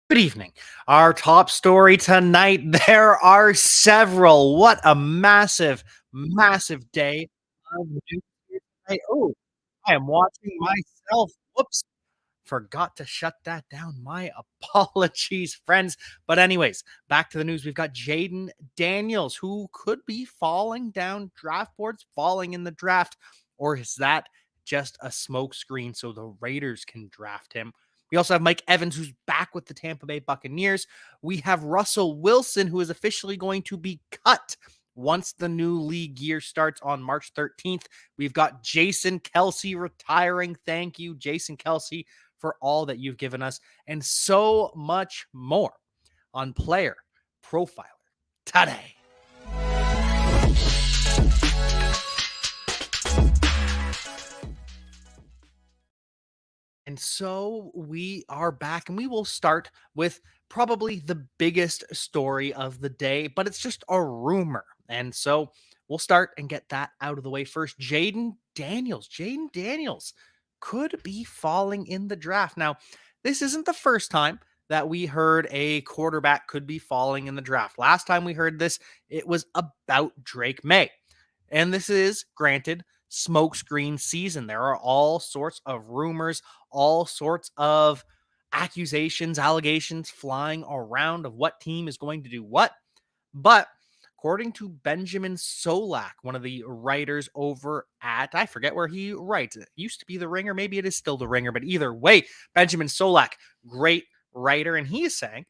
Good evening. Our top story tonight. There are several. What a massive, massive day of news here tonight. Oh, I am watching myself. Whoops. Forgot to shut that down. My apologies, friends. But, anyways, back to the news. We've got Jayden Daniels, who could be falling down draft boards, falling in the draft. Or is that just a smokescreen so the Raiders can draft him? We also have Mike Evans, who's back with the Tampa Bay Buccaneers. We have Russell Wilson, who is officially going to be cut once the new league year starts on March 13th. We've got Jason Kelce retiring. Thank you, Jason Kelce, for all that you've given us, and so much more on Player Profiler today. And so we are back, and we will start with probably the biggest story of the day, but it's just a rumor. And so we'll start and get that out of the way first. Jayden Daniels. Jayden Daniels could be falling in the draft. Now, this isn't the first time that we heard a quarterback could be falling in the draft. Last time we heard this, it was about Drake May. And this is, granted, smokescreen season. There are all sorts of rumors, all sorts of accusations, allegations flying around of what team is going to do what. But according to Benjamin Solak, one of the writers over at, I forget where he writes. It used to be The Ringer. Maybe it is still The Ringer. But either way, Benjamin Solak, great writer. And he is saying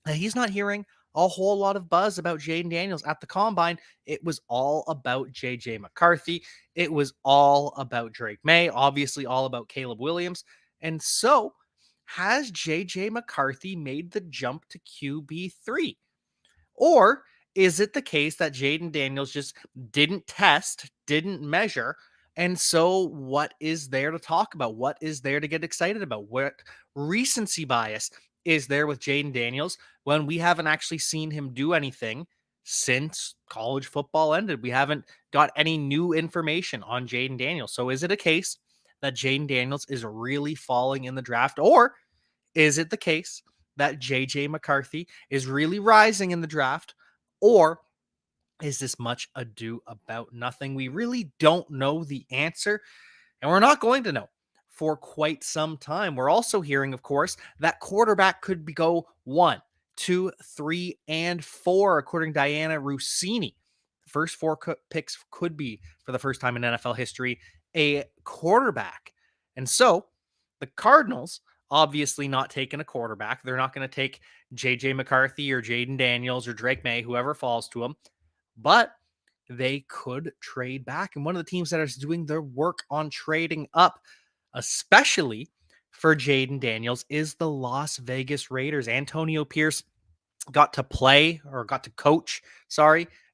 that he's not hearing a whole lot of buzz about Jayden Daniels at the combine. It was all about JJ McCarthy. It was all about Drake May, obviously all about Caleb Williams. And so, has JJ McCarthy made the jump to QB3? Or is it the case that Jayden Daniels just didn't test, didn't measure? And so, what is there to talk about? What is there to get excited about? What recency bias is there with Jayden Daniels when we haven't actually seen him do anything since college football ended? We haven't got any new information on Jayden Daniels. So, is it a case that Jayden Daniels is really falling in the draft? Or is it the case that JJ McCarthy is really rising in the draft? Or is this much ado about nothing? We really don't know the answer, and we're not going to know for quite some time. We're also hearing, of course, that quarterback could go 1, 2, 3, and 4, according to Diana Rossini. The first 4 picks could be, for the first time in NFL history, a quarterback. And so the Cardinals, obviously not taking a quarterback. They're not going to take JJ McCarthy or Jayden Daniels or Drake May, whoever falls to them, but they could trade back. And one of the teams that is doing their work on trading up, especially for Jayden Daniels, is the Las Vegas Raiders. Antonio Pierce got to coach,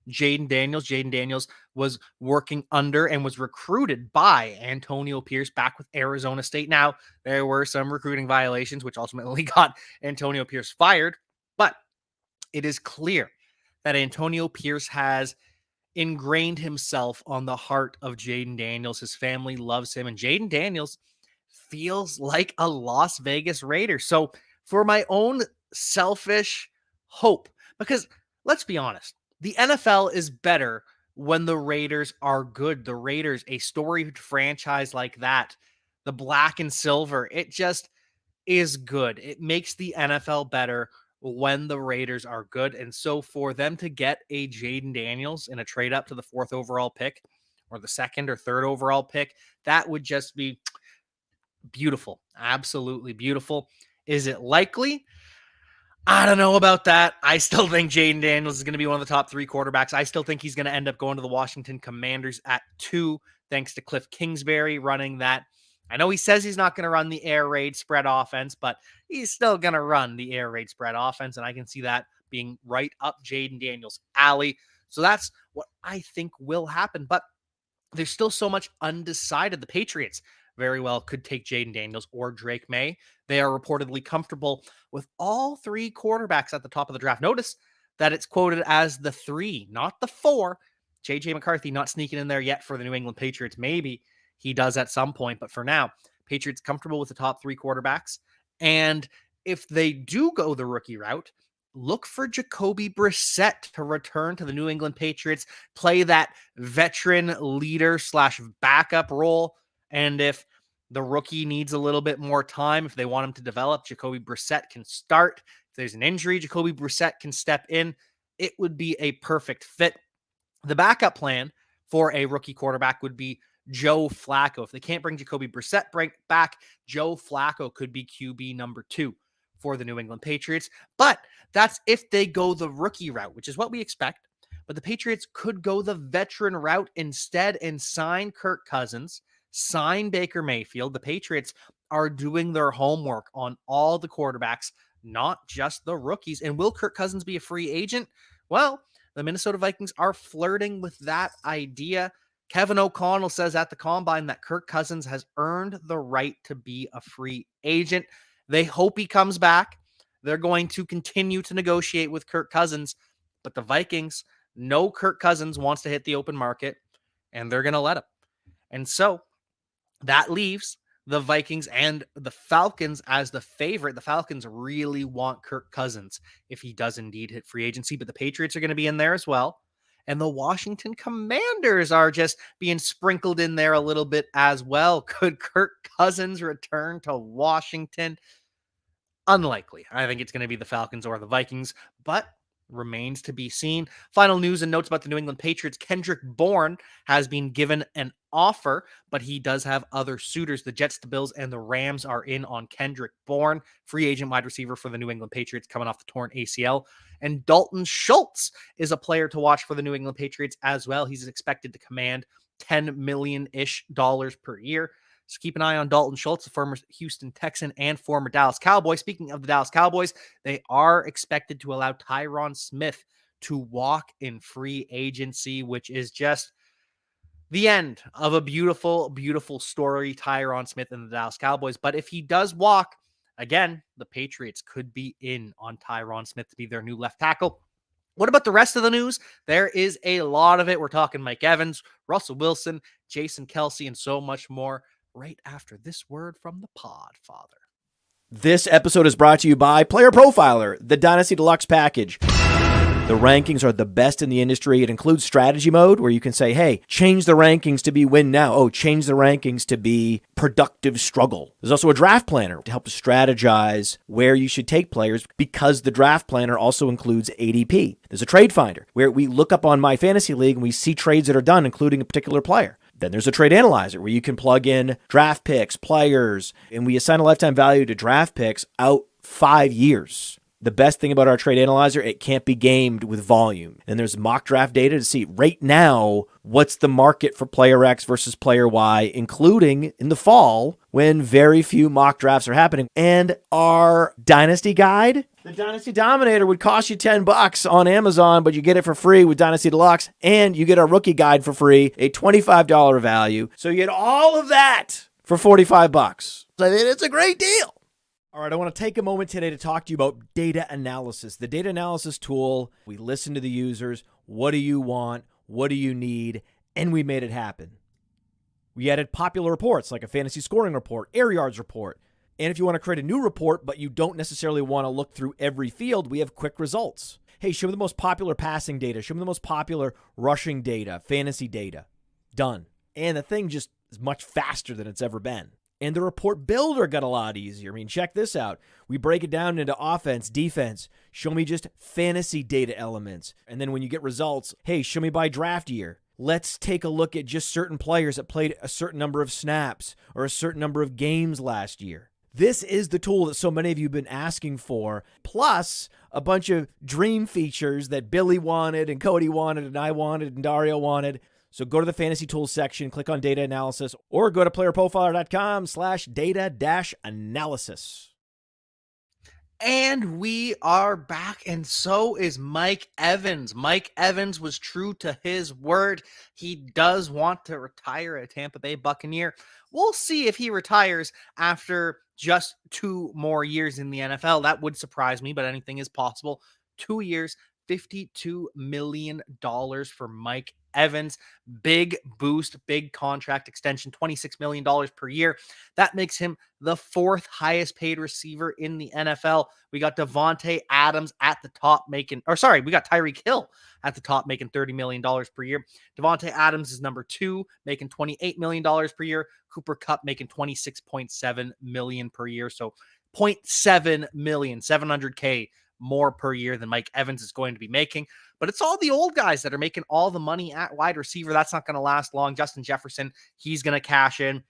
Jayden Daniels. Jayden Daniels was working under and was recruited by Antonio Pierce back with Arizona State. Now, there were some recruiting violations, which ultimately got Antonio Pierce fired, but it is clear that Antonio Pierce has ingrained himself on the heart of Jayden Daniels. His family loves him, and Jayden Daniels feels like a Las Vegas Raider. So, for my own selfish hope, because let's be honest, the NFL is better when the Raiders are good. The Raiders, a storied franchise like that, the black and silver, it just is good. It makes the NFL better when the Raiders are good. And so for them to get a Jayden Daniels in a trade up to the 4th overall pick or the 2nd or 3rd overall pick, that would just be beautiful. Absolutely beautiful. Is it likely? I don't know about that. I still think Jayden Daniels is going to be one of the top 3 quarterbacks. I still think he's going to end up going to the Washington Commanders at 2, thanks to Cliff Kingsbury running that. I know he says he's not going to run the air raid spread offense, but he's still going to run the air raid spread offense, and I can see that being right up Jayden Daniels' alley. So that's what I think will happen, but there's still so much undecided. The Patriots very well could take Jayden Daniels or Drake May. They are reportedly comfortable with all 3 quarterbacks at the top of the draft. Notice that it's quoted as the 3, not the 4. JJ McCarthy not sneaking in there yet for the New England Patriots. Maybe he does at some point, but for now, Patriots comfortable with the top 3 quarterbacks. And If they do go the rookie route, look for Jacoby Brissett to return to the New England Patriots, play that veteran leader slash backup role. And if the rookie needs a little bit more time, if they want him to develop, Jacoby Brissett can start. If there's an injury, Jacoby Brissett can step in. It would be a perfect fit. The backup plan for a rookie quarterback would be Joe Flacco. If they can't bring Jacoby Brissett back, Joe Flacco could be QB number 2 for the New England Patriots. But that's if they go the rookie route, which is what we expect. But the Patriots could go the veteran route instead and sign Kirk Cousins, sign Baker Mayfield. The Patriots are doing their homework on all the quarterbacks, not just the rookies. And will Kirk Cousins be a free agent? Well, the Minnesota Vikings are flirting with that idea. Kevin O'Connell says at the Combine that Kirk Cousins has earned the right to be a free agent. They hope he comes back. They're going to continue to negotiate with Kirk Cousins, but the Vikings know Kirk Cousins wants to hit the open market, and they're going to let him. And so that leaves the Vikings and the Falcons as the favorite. The Falcons really want Kirk Cousins if he does indeed hit free agency, but the Patriots are going to be in there as well. And the Washington Commanders are just being sprinkled in there a little bit as well. Could Kirk Cousins return to Washington? Unlikely. I think it's going to be the Falcons or the Vikings, but remains to be seen. Final news and notes about the New England Patriots. Kendrick Bourne has been given an offer, but he does have other suitors. The Jets, the Bills, and the Rams are in on Kendrick Bourne, free agent wide receiver for the New England Patriots coming off the torn ACL. And Dalton Schultz is a player to watch for the New England Patriots as well. He's expected to command $10 million-ish per year. So keep an eye on Dalton Schultz, the former Houston Texan and former Dallas Cowboy. Speaking of the Dallas Cowboys, they are expected to allow Tyron Smith to walk in free agency, which is just the end of a beautiful, beautiful story, Tyron Smith and the Dallas Cowboys. But if he does walk, again, the Patriots could be in on Tyron Smith to be their new left tackle. What about the rest of the news? There is a lot of it. We're talking Mike Evans, Russell Wilson, Jason Kelce, and so much more right after this word from the Podfather. This episode is brought to you by Player Profiler, the Dynasty Deluxe package. The rankings are the best in the industry. It includes strategy mode where you can say, hey, change the rankings to be win now. Oh, change the rankings to be productive struggle. There's also a draft planner to help strategize where you should take players because the draft planner also includes ADP. There's a trade finder where we look up on My Fantasy League and we see trades that are done, including a particular player. Then there's a trade analyzer where you can plug in draft picks, players, and we assign a lifetime value to draft picks out 5 years. The best thing about our trade analyzer, it can't be gamed with volume. And there's mock draft data to see right now what's the market for player X versus player Y, including in the fall when very few mock drafts are happening. And our Dynasty Guide, the Dynasty Dominator, would cost you $10 on Amazon, but you get it for free with Dynasty Deluxe, and you get our Rookie Guide for free, a $25 value. So you get all of that for $45. So I mean, it's a great deal. All right, I want to take a moment today to talk to you about data analysis. The data analysis tool, we listen to the users. What do you want? What do you need? And we made it happen. We added popular reports like a fantasy scoring report, air yards report. And if you want to create a new report, but you don't necessarily want to look through every field, we have quick results. Hey, show me the most popular passing data. Show me the most popular rushing data, fantasy data. Done. And the thing just is much faster than it's ever been. And the report builder got a lot easier. I mean, check this out. We break it down into offense, defense. Show me just fantasy data elements. And then when you get results, hey, show me by draft year. Let's take a look at just certain players that played a certain number of snaps or a certain number of games last year. This is the tool that so many of you have been asking for, plus a bunch of dream features that Billy wanted and Cody wanted and I wanted and Dario wanted. So go to the fantasy tools section, click on data analysis, or go to playerprofiler.com/data-analysis. And we are back, and so is Mike Evans. Mike Evans was true to his word. He does want to retire a Tampa Bay Buccaneer. We'll see if he retires after just 2 more years in the NFL. That would surprise me, but anything is possible. 2 years, $52 million for Mike Evans. Big boost, big contract extension, $26 million per year. That makes him the fourth highest paid receiver in the NFL. We got Devontae Adams at the top we got Tyreek Hill at the top making $30 million per year. Devontae Adams is number 2, making $28 million per year. Cooper Kupp making $26.7 million per year. So 0.7 million, 700K more per year than Mike Evans is going to be making. But it's all the old guys that are making all the money at wide receiver. That's not going to last long. Justin Jefferson, he's going to cash in.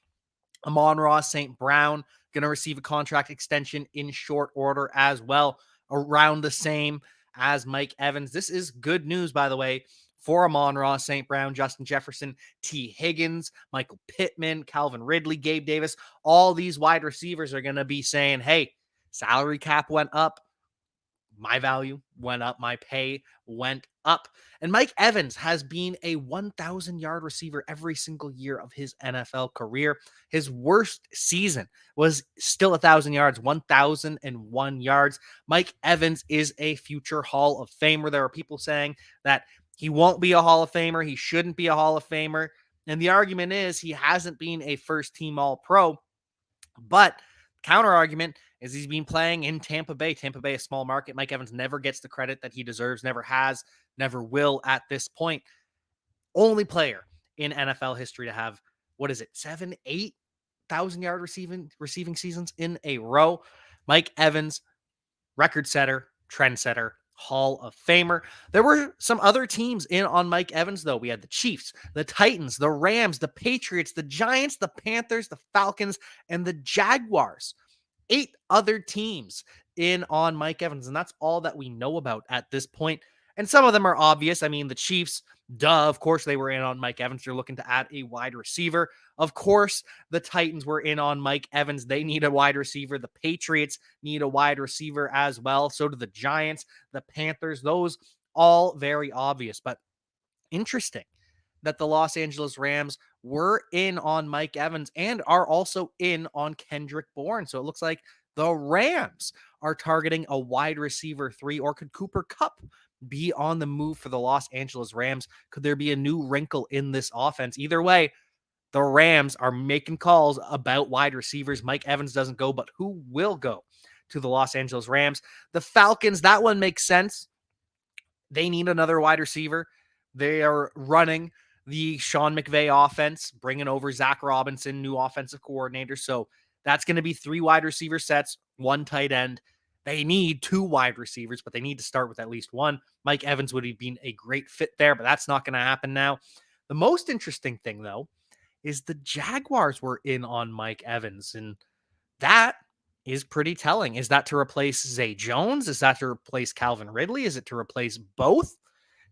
Amon-Ra St. Brown going to receive a contract extension in short order as well, around the same as Mike Evans. This is good news, by the way, for Amon-Ra St. Brown, Justin Jefferson, T. Higgins, Michael Pittman, Calvin Ridley, Gabe Davis. All these wide receivers are going to be saying, hey, salary cap went up. My value went up. My pay went up. And Mike Evans has been a 1,000-yard receiver every single year of his NFL career. His worst season was still 1,000 yards, 1,001 yards. Mike Evans is a future Hall of Famer. There are people saying that he won't be a Hall of Famer. He shouldn't be a Hall of Famer. And the argument is he hasn't been a first-team All-Pro. But counter argument is he's been playing in Tampa Bay. Tampa Bay, a small market. Mike Evans never gets the credit that he deserves, never has, never will at this point. Only player in NFL history to have, 7, 8,000-yard receiving seasons in a row. Mike Evans, record setter, trendsetter, Hall of Famer. There were some other teams in on Mike Evans, though. We had the Chiefs, the Titans, the Rams, the Patriots, the Giants, the Panthers, the Falcons, and the Jaguars. 8 other teams in on Mike Evans, and that's all that we know about at this point. And some of them are obvious. I mean, the Chiefs, of course, they were in on Mike Evans. They're looking to add a wide receiver. Of course, the Titans were in on Mike Evans. They need a wide receiver. The Patriots need a wide receiver as well. So do the Giants, the Panthers. Those all very obvious, but interesting that the Los Angeles Rams were in on Mike Evans and are also in on Kendrick Bourne. So it looks like the Rams are targeting a wide receiver 3, or could Cooper Kupp be on the move for the Los Angeles Rams? Could there be a new wrinkle in this offense? Either way, the Rams are making calls about wide receivers. Mike Evans doesn't go, but who will go to the Los Angeles Rams? The Falcons, that one makes sense. They need another wide receiver. They are running the Sean McVay offense, bringing over Zach Robinson, new offensive coordinator. So that's going to be 3 wide receiver sets, 1 tight end. They need 2 wide receivers, but they need to start with at least 1. Mike Evans would have been a great fit there, but that's not going to happen now. The most interesting thing, though, is the Jaguars were in on Mike Evans, and that is pretty telling. Is that to replace Zay Jones? Is that to replace Calvin Ridley? Is it to replace both?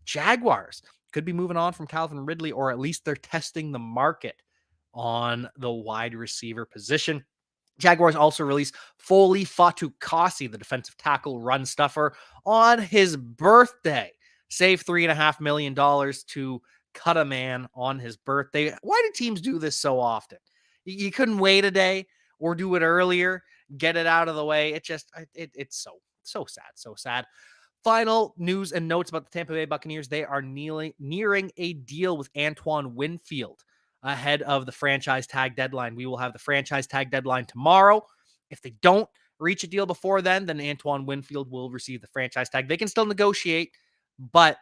Jaguars could be moving on from Calvin Ridley, or at least they're testing the market on the wide receiver position. Jaguars also released Foley Fatukasi, the defensive tackle run stuffer, on his birthday. Save $3.5 million to cut a man on his birthday. Why do teams do this so often? You couldn't wait a day or do it earlier, get it out of the way. It's so sad. Final news and notes about the Tampa Bay Buccaneers. They are nearing a deal with Antoine Winfield ahead of the franchise tag deadline. We will have the franchise tag deadline tomorrow. If they don't reach a deal before then Antoine Winfield will receive the franchise tag. They can still negotiate, but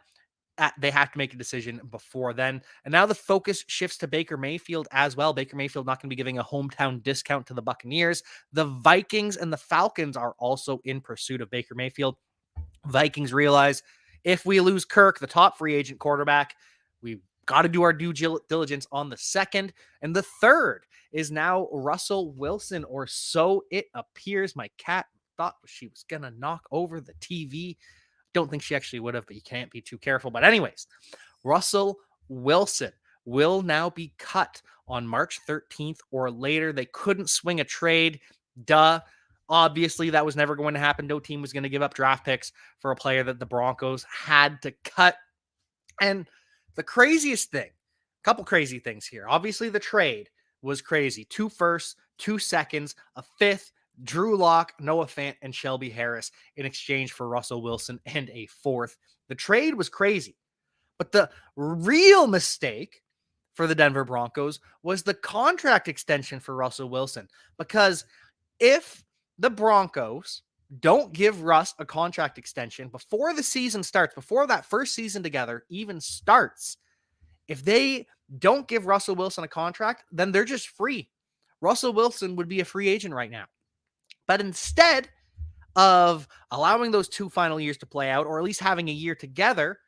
they have to make a decision before then. And now the focus shifts to Baker Mayfield as well. Baker Mayfield not going to be giving a hometown discount to the Buccaneers. The Vikings and the Falcons are also in pursuit of Baker Mayfield. Vikings realize if we lose Kirk, the top free agent quarterback, we've got to do our due diligence on the second. And the third is now Russell Wilson, or so it appears. My cat thought she was going to knock over the TV. Don't think she actually would have, but you can't be too careful. But anyways, Russell Wilson will now be cut on March 13th or later. They couldn't swing a trade. Duh. Obviously, that was never going to happen. No team was going to give up draft picks for a player that the Broncos had to cut. And the craziest thing, a couple crazy things here. Obviously, the trade was crazy. 2 firsts, 2 seconds, a 5th, Drew Lock, Noah Fant, and Shelby Harris in exchange for Russell Wilson and a fourth. The trade was crazy. But the real mistake for the Denver Broncos was the contract extension for Russell Wilson. Because if the Broncos don't give Russ a contract extension before the season starts, before that first season together even starts, if they don't give Russell Wilson a contract, then they're just free. Russell Wilson would be a free agent right now. But instead of allowing those 2 final years to play out, or at least having a year together,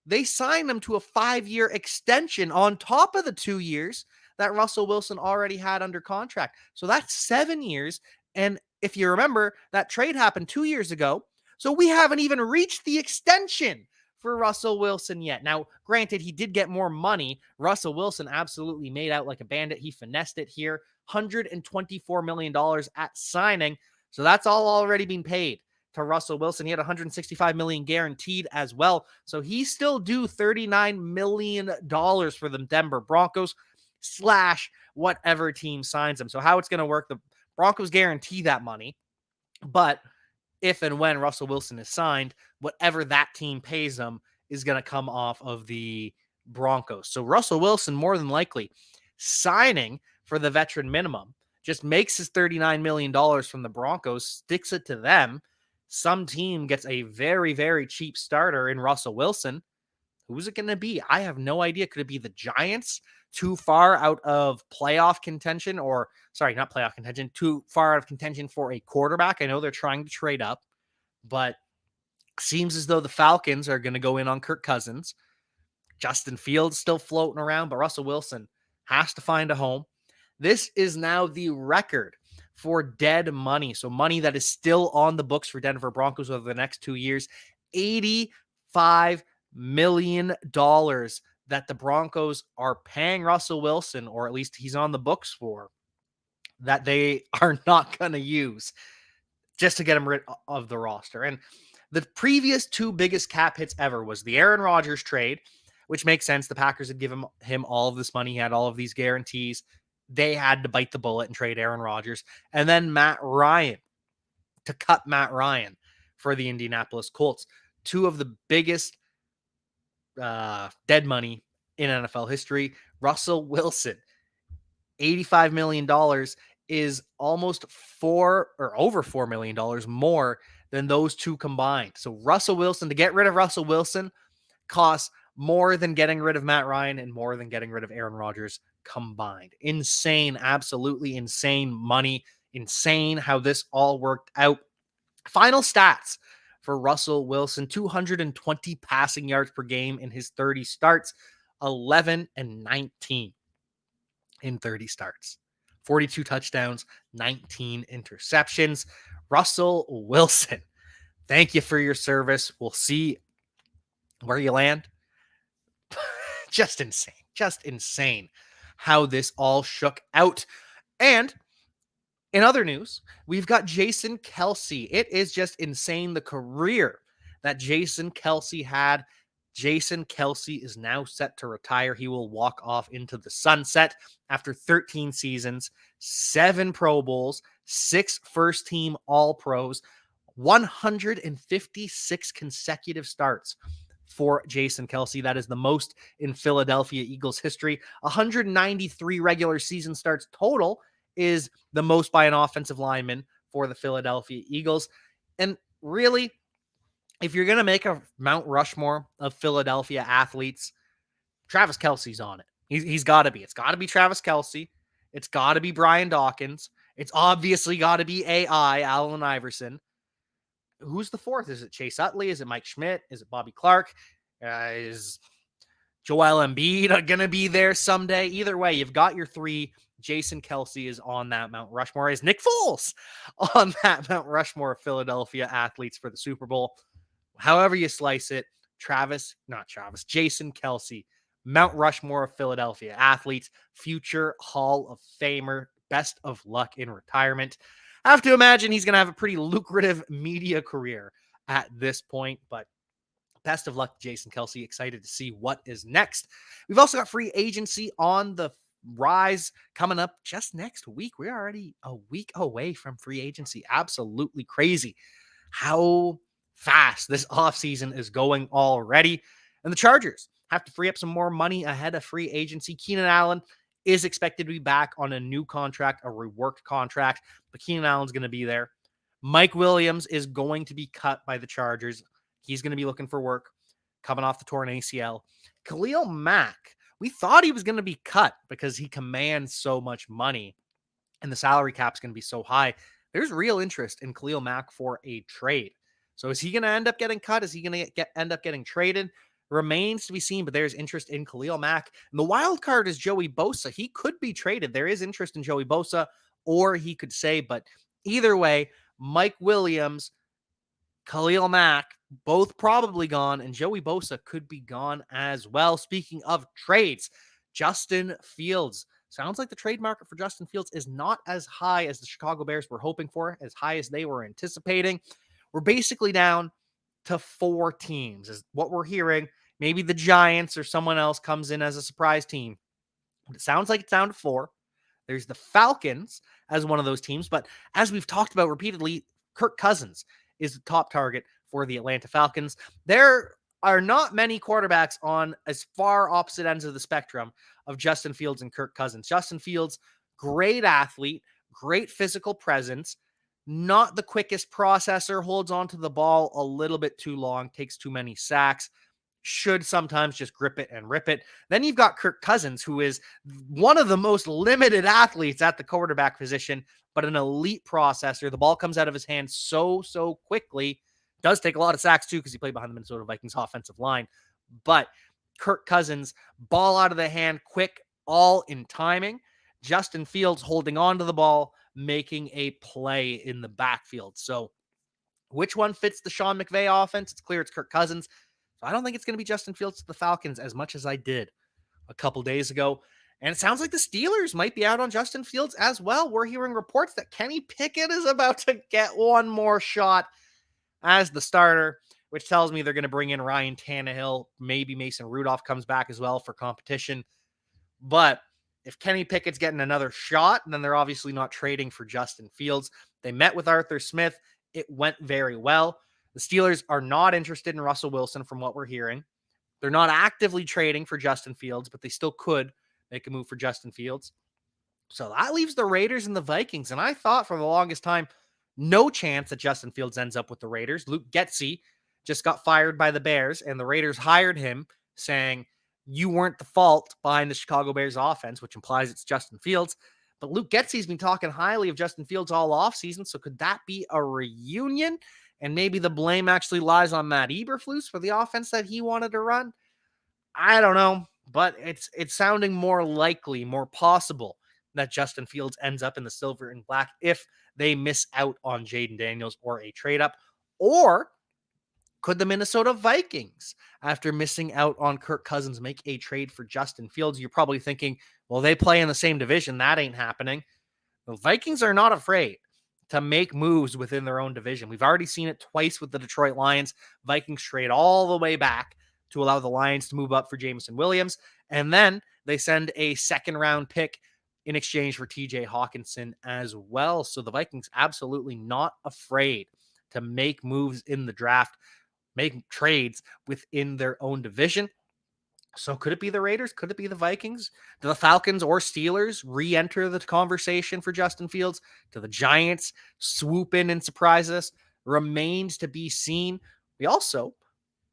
they signed him to a 5-year extension on top of the 2 years that Russell Wilson already had under contract. So that's 7 years. And if you remember, that trade happened 2 years ago. So we haven't even reached the extension for Russell Wilson yet. Now, granted, he did get more money. Russell Wilson absolutely made out like a bandit. He finessed it here. $124 million at signing. So that's all already been paid to Russell Wilson. He had $165 million guaranteed as well. So he's still due $39 million for the Denver Broncos / whatever team signs him. So how it's going to work, the Broncos guarantee that money. But if and when Russell Wilson is signed, whatever that team pays him is going to come off of the Broncos. So Russell Wilson, more than likely, signing for the veteran minimum, just makes his $39 million from the Broncos, sticks it to them. Some team gets a very, very cheap starter in Russell Wilson. Who's it going to be? I have no idea. Could it be the Giants? Too far out of playoff contention, or sorry, not playoff contention, too far out of contention for a quarterback. I know they're trying to trade up, but seems as though the Falcons are going to go in on Kirk Cousins. Justin Fields still floating around, but Russell Wilson has to find a home. This is now the record for dead money. So money that is still on the books for Denver Broncos over the next 2 years. $85 million that the Broncos are paying Russell Wilson, or at least he's on the books for, that they are not going to use just to get him rid of the roster. And the previous 2 biggest cap hits ever was the Aaron Rodgers trade, which makes sense. The Packers had given him all of this money. He had all of these guarantees. They had to bite the bullet and trade Aaron Rodgers. And then Matt Ryan, to cut Matt Ryan for the Indianapolis Colts. 2 of the biggest dead money in NFL history. Russell Wilson, $85 million is almost over $4 million more than those 2 combined. So Russell Wilson, to get rid of Russell Wilson, costs more than getting rid of Matt Ryan and more than getting rid of Aaron Rodgers combined. Insane, absolutely insane money. Insane how this all worked out. Final stats for Russell Wilson: 220 passing yards per game in his 30 starts, 11 and 19 in 30 starts, 42 touchdowns, 19 interceptions. Russell Wilson, thank you for your service. We'll see where you land. Just insane how this all shook out. And in other news, we've got Jason Kelce. It is just insane the career that Jason Kelce had. Jason Kelce is now set to retire. He will walk off into the sunset after 13 seasons, 7 Pro Bowls, 6 first-team All-Pros, 156 consecutive starts for Jason Kelce. That is the most in Philadelphia Eagles history. 193 regular season starts total is the most by an offensive lineman for the Philadelphia Eagles. And really, if you're going to make a Mount Rushmore of Philadelphia athletes, Travis Kelce's on it. He's got to be. It's got to be Travis Kelce. It's got to be Brian Dawkins. It's obviously got to be Allen Iverson. Who's the fourth? Is it Chase Utley? Is it Mike Schmidt? Is it Bobby Clark? Is Joel Embiid going to be there someday? Either way, you've got your 3. Jason Kelce is on that Mount Rushmore. Is Nick Foles on that Mount Rushmore of Philadelphia athletes for the Super Bowl? However you slice it, Jason Kelce, Mount Rushmore of Philadelphia athletes, future Hall of Famer, best of luck in retirement. I have to imagine he's going to have a pretty lucrative media career at this point, but best of luck to Jason Kelce. Excited to see what is next. We've also got free agency on the rise coming up just next week. We're already a week away from free agency. Absolutely crazy how fast this offseason is going already. And the Chargers have to free up some more money ahead of free agency. Keenan Allen is expected to be back on a new contract, a reworked contract, but Keenan Allen's going to be there. Mike Williams is going to be cut by the Chargers. He's going to be looking for work coming off the torn ACL. Khalil Mack, we thought he was going to be cut because he commands so much money and the salary cap's going to be so high. There's real interest in Khalil Mack for a trade. So is he going to end up getting cut? Is he going to end up getting traded? Remains to be seen, but there's interest in Khalil Mack. And the wild card is Joey Bosa. He could be traded. There is interest in Joey Bosa, or he could say, but either way, Mike Williams, Khalil Mack, both probably gone, and Joey Bosa could be gone as well. Speaking of trades, Justin Fields. Sounds like the trade market for Justin Fields is not as high as the Chicago Bears were hoping for, as high as they were anticipating. We're basically down to 4 teams, is what we're hearing. Maybe the Giants or someone else comes in as a surprise team. But it sounds like it's down to 4. There's the Falcons as one of those teams, but as we've talked about repeatedly, Kirk Cousins is the top target for the Atlanta Falcons. There are not many quarterbacks on as far opposite ends of the spectrum of Justin Fields and Kirk Cousins. Justin Fields, great athlete, great physical presence, not the quickest processor, holds onto the ball a little bit too long, takes too many sacks, should sometimes just grip it and rip it. Then you've got Kirk Cousins, who is one of the most limited athletes at the quarterback position, but an elite processor. The ball comes out of his hands so quickly. Does take a lot of sacks too, because he played behind the Minnesota Vikings offensive line. But Kirk Cousins, ball out of the hand, quick, all in timing. Justin Fields holding on to the ball, making a play in the backfield. So which one fits the Sean McVay offense? It's clear it's Kirk Cousins. So I don't think it's going to be Justin Fields to the Falcons as much as I did a couple days ago. And it sounds like the Steelers might be out on Justin Fields as well. We're hearing reports that Kenny Pickett is about to get one more shot as the starter, which tells me they're going to bring in Ryan Tannehill. Maybe Mason Rudolph comes back as well for competition. But if Kenny Pickett's getting another shot, then they're obviously not trading for Justin Fields. They met with Arthur Smith. It went very well. The Steelers are not interested in Russell Wilson from what we're hearing. They're not actively trading for Justin Fields, but they still could make a move for Justin Fields. So that leaves the Raiders and the Vikings. And I thought for the longest time, no chance that Justin Fields ends up with the Raiders. Luke Getsy just got fired by the Bears, and the Raiders hired him saying, you weren't the fault behind the Chicago Bears offense, which implies it's Justin Fields. But Luke Getsy's been talking highly of Justin Fields all offseason. So could that be a reunion? And maybe the blame actually lies on Matt Eberflus for the offense that he wanted to run. I don't know, but it's sounding more likely, more possible that Justin Fields ends up in the silver and black if they miss out on Jayden Daniels or a trade up. Or could the Minnesota Vikings, after missing out on Kirk Cousins, make a trade for Justin Fields? You're probably thinking, well, they play in the same division. That ain't happening. The Vikings are not afraid to make moves within their own division. We've already seen it twice with the Detroit Lions. Vikings trade all the way back to allow the Lions to move up for Jameson Williams. And then they send a second-round pick in exchange for TJ Hawkinson as well. So the Vikings absolutely not afraid to make moves in the draft, make trades within their own division. So could it be the Raiders? Could it be the Vikings? Do the Falcons or Steelers re-enter the conversation for Justin Fields? Do the Giants swoop in and surprise us? Remains to be seen. We also,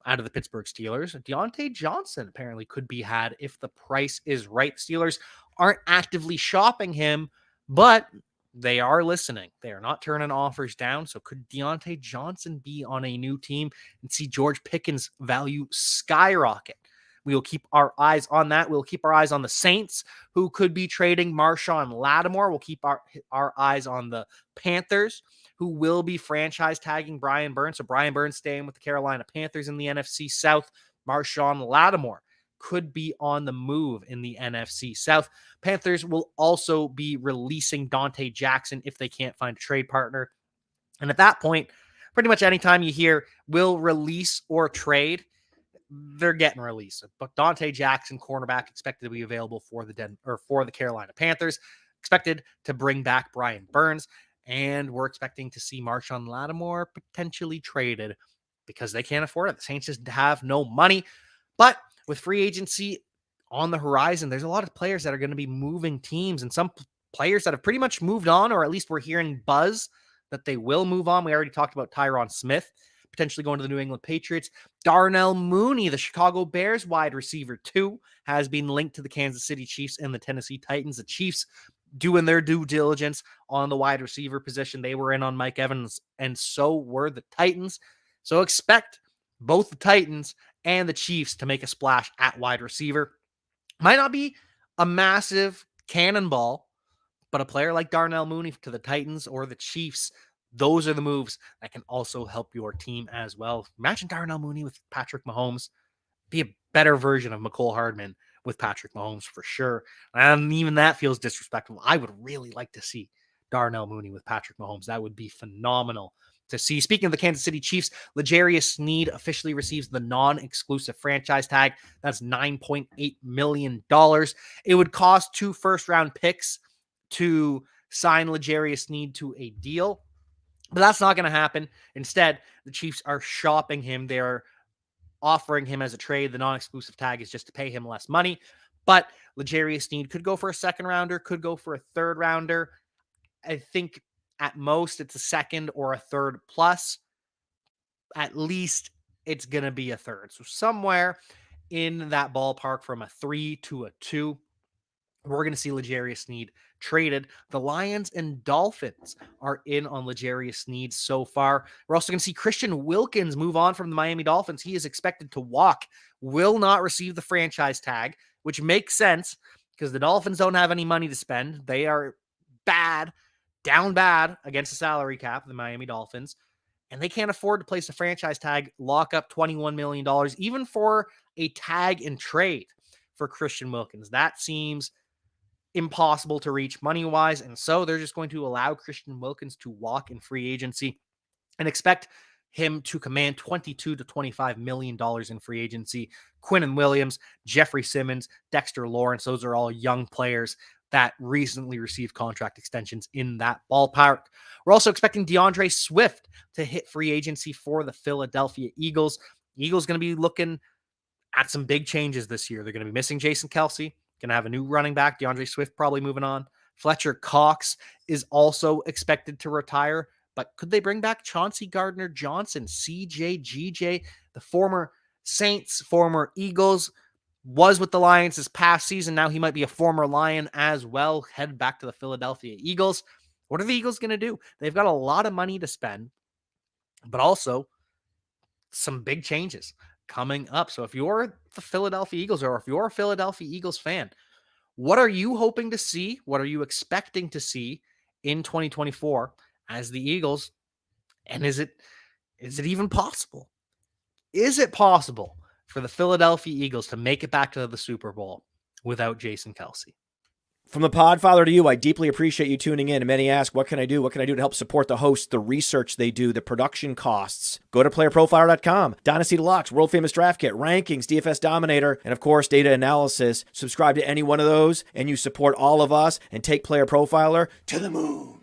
out of the Pittsburgh Steelers, Deontay Johnson apparently could be had if the price is right. Steelers aren't actively shopping him, but they are listening. They are not turning offers down. So could Deontay Johnson be on a new team and see George Pickens' value skyrocket? We will keep our eyes on that. We'll keep our eyes on the Saints, who could be trading Marshawn Lattimore. We'll keep our eyes on the Panthers, who will be franchise tagging Brian Burns. So Brian Burns staying with the Carolina Panthers in the NFC South. Marshawn Lattimore could be on the move in the NFC South. Panthers will also be releasing Dante Jackson if they can't find a trade partner. And at that point, pretty much anytime you hear will release or trade, they're getting released. But Dante Jackson, cornerback, expected to be available for the Carolina Panthers. Expected to bring back Brian Burns, and we're expecting to see Marshawn Lattimore potentially traded because they can't afford it. The Saints just have no money. But with free agency on the horizon, there's a lot of players that are going to be moving teams, and some players that have pretty much moved on, or at least we're hearing buzz that they will move on. We already talked about Tyron Smith potentially going to the New England Patriots. Darnell Mooney, the Chicago Bears wide receiver, too, has been linked to the Kansas City Chiefs and the Tennessee Titans. The Chiefs doing their due diligence on the wide receiver position. They were in on Mike Evans, and so were the Titans. So expect both the Titans and the Chiefs to make a splash at wide receiver. Might not be a massive cannonball, but a player like Darnell Mooney to the Titans or the Chiefs, those are the moves that can also help your team as well. Imagine Darnell Mooney with Patrick Mahomes. Be a better version of McCole Hardman with Patrick Mahomes for sure. And even that feels disrespectful. I would really like to see Darnell Mooney with Patrick Mahomes. That would be phenomenal to see. Speaking of the Kansas City Chiefs, L'Jarius Sneed officially receives the non-exclusive franchise tag. That's $9.8 million. It would cost 2 first-round picks to sign L'Jarius Sneed to a deal, but that's not going to happen. Instead, the Chiefs are shopping him. They're offering him as a trade. The non-exclusive tag is just to pay him less money, but L'Jarius Sneed could go for a second rounder, could go for a third rounder. I think at most it's a second or a third plus. At least it's going to be a third. So somewhere in that ballpark from a 3 to a 2, we're going to see L'Jarius Sneed traded. The Lions and Dolphins are in on L'Jarius Sneed so far. We're also going to see Christian Wilkins move on from the Miami Dolphins. He is expected to walk, will not receive the franchise tag, which makes sense because the Dolphins don't have any money to spend. They are down bad against the salary cap, the Miami Dolphins, and they can't afford to place a franchise tag, lock up $21 million, even for a tag and trade for Christian Wilkins. That seems impossible to reach money-wise, and so they're just going to allow Christian Wilkins to walk in free agency and expect him to command $22 to $25 million in free agency. Quinnen Williams, Jeffrey Simmons, Dexter Lawrence, those are all young players that recently received contract extensions in that ballpark. We're also expecting DeAndre Swift to hit free agency for the Philadelphia Eagles. Eagles going to be looking at some big changes this year. They're going to be missing Jason Kelce, going to have a new running back, DeAndre Swift probably moving on. Fletcher Cox is also expected to retire, but could they bring back Chauncey Gardner-Johnson, CJ, the former Saints, former Eagles, was with the Lions this past season. Now he might be a former Lion as well, head back to the Philadelphia Eagles. What are the Eagles going to do? They've got a lot of money to spend, but also some big changes coming up. So if you're the Philadelphia Eagles, or if you're a Philadelphia Eagles fan, what are you hoping to see? What are you expecting to see in 2024 as the Eagles? And is it even possible? Is it possible for the Philadelphia Eagles to make it back to the Super Bowl without Jason Kelce? From the Podfather to you, I deeply appreciate you tuning in. And many ask, what can I do? What can I do to help support the hosts, the research they do, the production costs? Go to PlayerProfiler.com, Dynasty Deluxe, World Famous Draft Kit, Rankings, DFS Dominator, and of course, data analysis. Subscribe to any one of those, and you support all of us and take Player Profiler to the moon.